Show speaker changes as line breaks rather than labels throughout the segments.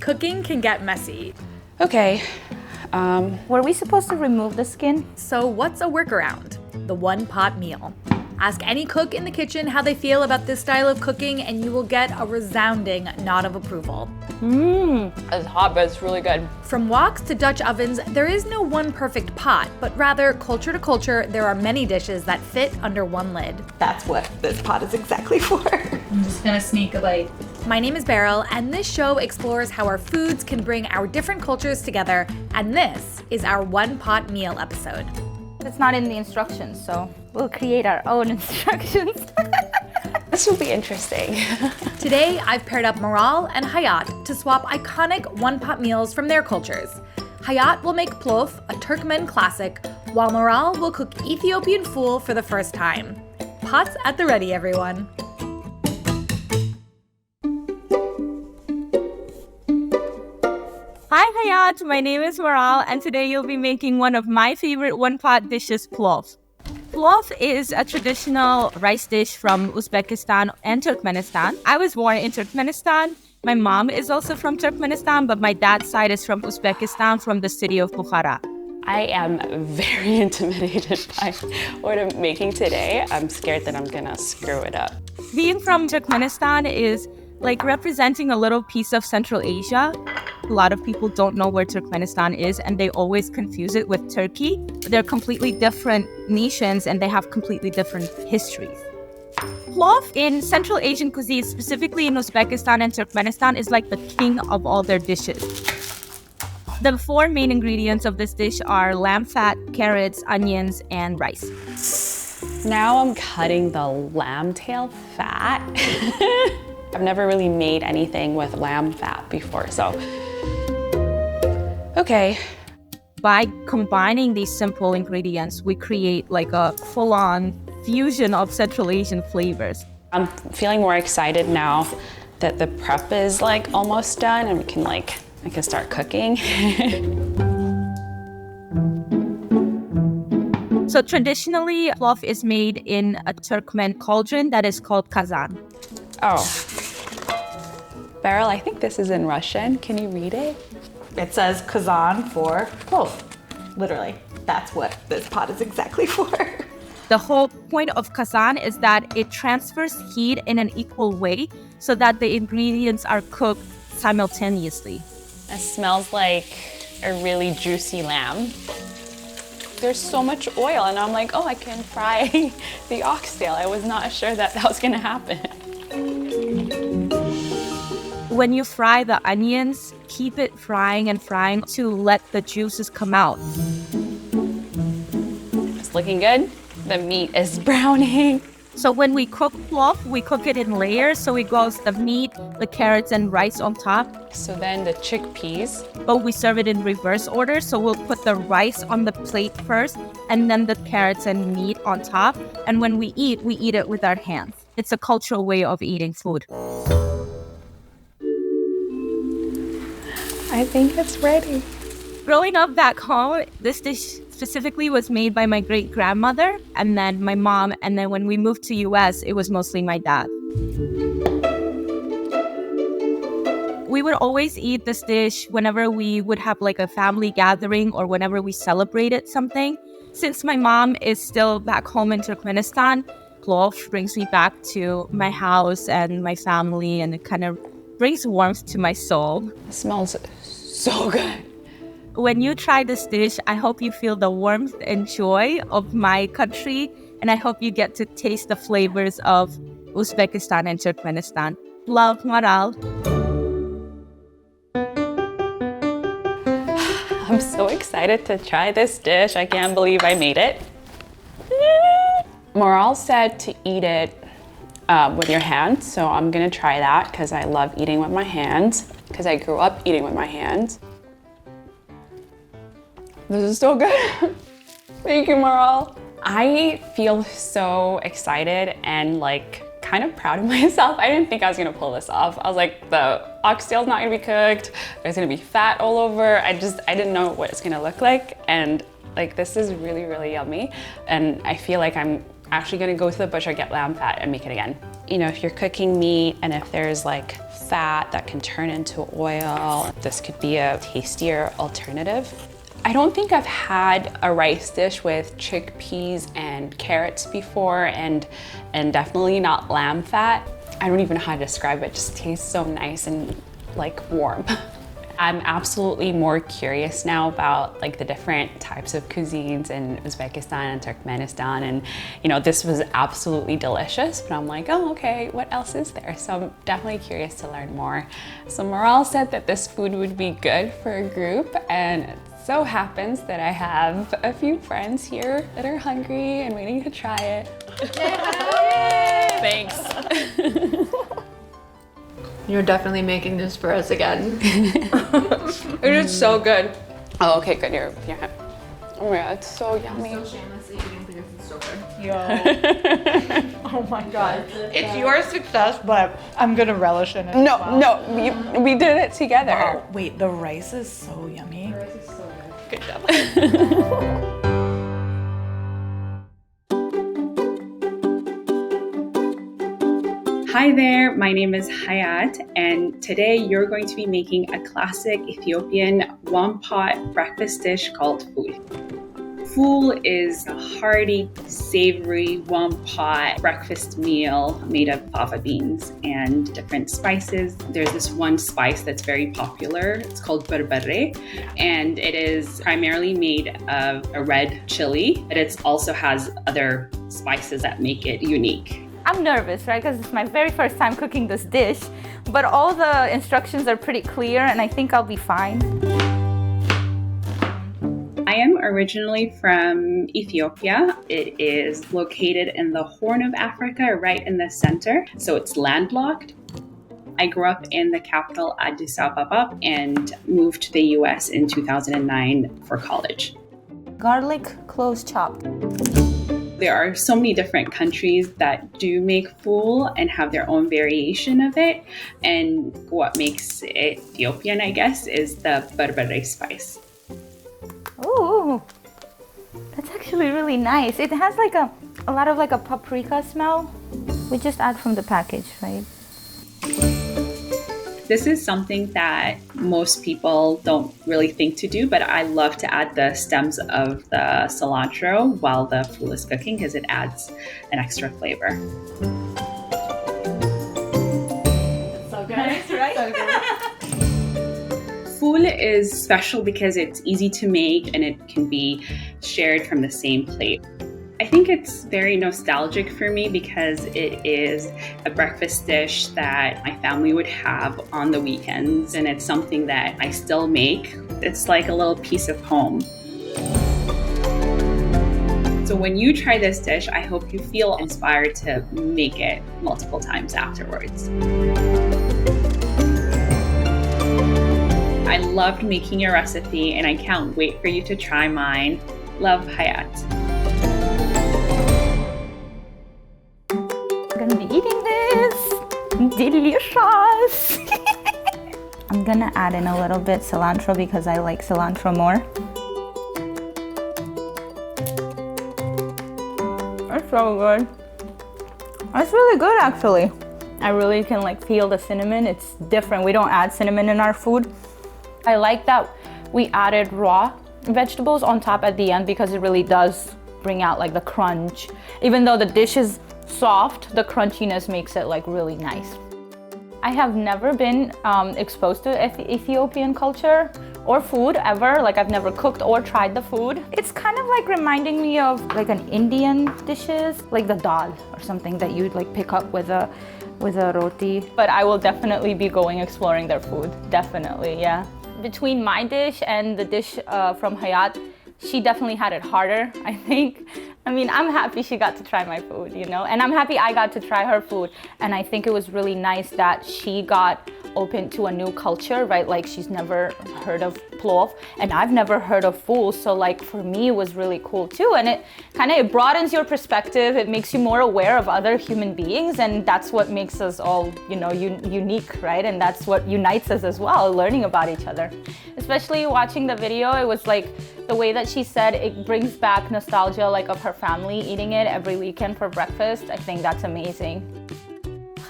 cooking can get messy.
Okay.
Were we supposed to remove the skin?
So what's a workaround? The one-pot meal. Ask any cook in the kitchen how they feel about this style of cooking, and you will get a resounding nod of approval.
It's hot, but it's really good.
From woks to Dutch ovens, there is no one perfect pot, but rather, culture to culture, there are many dishes that fit under one lid.
That's what this pot is exactly for.
I'm just gonna sneak a bite. My name is Beryl, and this show explores how our foods can bring our different cultures together, and this is our one-pot meal episode.
It's not in the instructions, so we'll create our own instructions.
This will be interesting.
Today, I've paired up Maral and Hayat to swap iconic one-pot meals from their cultures. Hayat will make plof, a Turkmen classic, while Maral will cook Ethiopian fool for the first time. Pots at the ready, everyone.
Hi Hayat, my name is Maral, and today you'll be making one of my favorite one-pot dishes, plof. Plof is a traditional rice dish from Uzbekistan and Turkmenistan. I was born in Turkmenistan. My mom is also from Turkmenistan, but my dad's side is from Uzbekistan, from the city of Bukhara.
I am very intimidated by what I'm making today. I'm scared that I'm gonna screw it up.
Being from Turkmenistan is like representing a little piece of Central Asia. A lot of people don't know where Turkmenistan is, and they always confuse it with Turkey. They're completely different nations, and they have completely different histories. Plof in Central Asian cuisine, specifically in Uzbekistan and Turkmenistan, is like the king of all their dishes. The four main ingredients of this dish are lamb fat, carrots, onions, and rice.
Now I'm cutting the lamb tail fat. I've never really made anything with lamb fat before, so. Okay.
By combining these simple ingredients, we create like a full-on fusion of Central Asian flavors.
I'm feeling more excited now that the prep is like almost done and I can start cooking.
So traditionally, plof is made in a Turkmen cauldron that is called kazan.
Oh. Beryl, I think this is in Russian. Can you read it?
It says kazan for plov. Literally, that's what this pot is exactly for.
The whole point of kazan is that it transfers heat in an equal way so that the ingredients are cooked simultaneously.
It smells like a really juicy lamb. There's so much oil, and I'm like, oh, I can fry the oxtail. I was not sure that was gonna happen.
When you fry the onions, keep it frying and frying to let the juices come out.
It's looking good. The meat is browning.
So when we cook plof, we cook it in layers. So it goes the meat, the carrots, and rice on top.
So then the chickpeas.
But we serve it in reverse order. So we'll put the rice on the plate first, and then the carrots and meat on top. And when we eat it with our hands. It's a cultural way of eating food.
I think it's ready.
Growing up back home, this dish specifically was made by my great-grandmother, and then my mom, and then when we moved to US, it was mostly my dad. We would always eat this dish whenever we would have like a family gathering or whenever we celebrated something. Since my mom is still back home in Turkmenistan, plof brings me back to my house and my family, and it kind of brings warmth to my soul.
It smells so good.
When you try this dish, I hope you feel the warmth and joy of my country, and I hope you get to taste the flavors of Uzbekistan and Turkmenistan. Love, Maral.
I'm so excited to try this dish. I can't believe I made it. Maral said to eat it with your hands, so I'm gonna try that because I love eating with my hands, because I grew up eating with my hands. This is so good. Thank you, Maral. I feel so excited and like kind of proud of myself. I didn't think I was gonna pull this off. I was like, the oxtail's not gonna be cooked. There's gonna be fat all over. I didn't know what it's gonna look like. And like, this is really, really yummy. And I feel like I'm actually gonna go to the butcher, get lamb fat and make it again. You know, if you're cooking meat and if there's like fat that can turn into oil, this could be a tastier alternative. I don't think I've had a rice dish with chickpeas and carrots before, and definitely not lamb fat. I don't even know how to describe it. It just tastes so nice and like warm. I'm absolutely more curious now about like the different types of cuisines in Uzbekistan and Turkmenistan, and you know, this was absolutely delicious, but I'm like, oh, okay, what else is there? So I'm definitely curious to learn more. So Maral said that this food would be good for a group, and it so happens that I have a few friends here that are hungry and waiting to try it. Thanks.
You're definitely making this for us again.
It is so good. Oh, okay, good. Yeah. Oh yeah, it's so yummy.
I'm so shamelessly eating because it's so good.
Yo. Oh my god. It's your success, but I'm gonna relish in it. as well.
No, we did it together.
Wow. Wait, the rice is so yummy.
This is so good.
Good job. Hi there, my name is Hayat, and today you're going to be making a classic Ethiopian one-pot breakfast dish called ful. Ful is a hearty, savory, one-pot breakfast meal made of fava beans and different spices. There's this one spice that's very popular. It's called berbere, and it is primarily made of a red chili, but it also has other spices that make it unique.
I'm nervous, right? Because it's my very first time cooking this dish, but all the instructions are pretty clear and I think I'll be fine.
I am originally from Ethiopia. It is located in the Horn of Africa, right in the center, so it's landlocked. I grew up in the capital Addis Ababa and moved to the US in 2009 for college.
Garlic, cloves chopped.
There are so many different countries that do make ful and have their own variation of it. And what makes it Ethiopian, I guess, is the berbere spice.
Ooh, that's actually really nice. It has like a lot of like a paprika smell. We just add from the package, right?
This is something that most people don't really think to do, but I love to add the stems of the cilantro while the ful is cooking because it adds an extra flavor.
So good. Nice, right? So good.
Ful is special because it's easy to make and it can be shared from the same plate. I think it's very nostalgic for me because it is a breakfast dish that my family would have on the weekends, and it's something that I still make. It's like a little piece of home. So when you try this dish, I hope you feel inspired to make it multiple times afterwards. I loved making your recipe and I can't wait for you to try mine. Love, Hayat.
I'm gonna be eating this. Delicious. I'm gonna add in a little bit cilantro because I like cilantro more. That's so good. That's really good actually. I really can like feel the cinnamon. It's different. We don't add cinnamon in our food. I like that we added raw vegetables on top at the end because it really does bring out like the crunch. Even though the dish is soft, the crunchiness makes it like really nice. I have never been exposed to Ethiopian culture or food ever. Like I've never cooked or tried the food. It's kind of like reminding me of like an Indian dishes, like the dal or something that you'd like pick up with a roti. But I will definitely be going exploring their food. Definitely, yeah. Between my dish and the dish from Hayat, she definitely had it harder, I think. I mean, I'm happy she got to try my food, you know, and I'm happy I got to try her food. And I think it was really nice that she got open to a new culture, right? Like she's never heard of plov and I've never heard of ful. So like for me, it was really cool too. And it kind of broadens your perspective. It makes you more aware of other human beings. And that's what makes us all, you know, unique, right? And that's what unites us as well, learning about each other. Especially watching the video, it was like the way that she said it brings back nostalgia like of her family eating it every weekend for breakfast. I think that's amazing.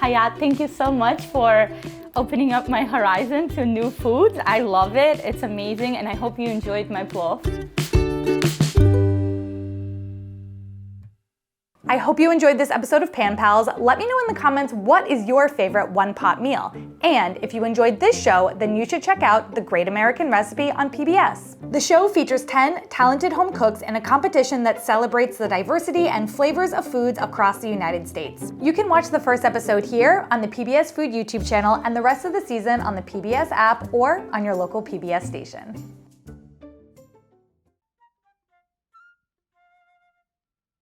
Hayat, thank you so much for opening up my horizon to new foods. I love it. It's amazing, and I hope you enjoyed my plov.
I hope you enjoyed this episode of Pan Pals. Let me know in the comments what is your favorite one-pot meal. And if you enjoyed this show, then you should check out The Great American Recipe on PBS. The show features 10 talented home cooks in a competition that celebrates the diversity and flavors of foods across the United States. You can watch the first episode here on the PBS Food YouTube channel and the rest of the season on the PBS app or on your local PBS station.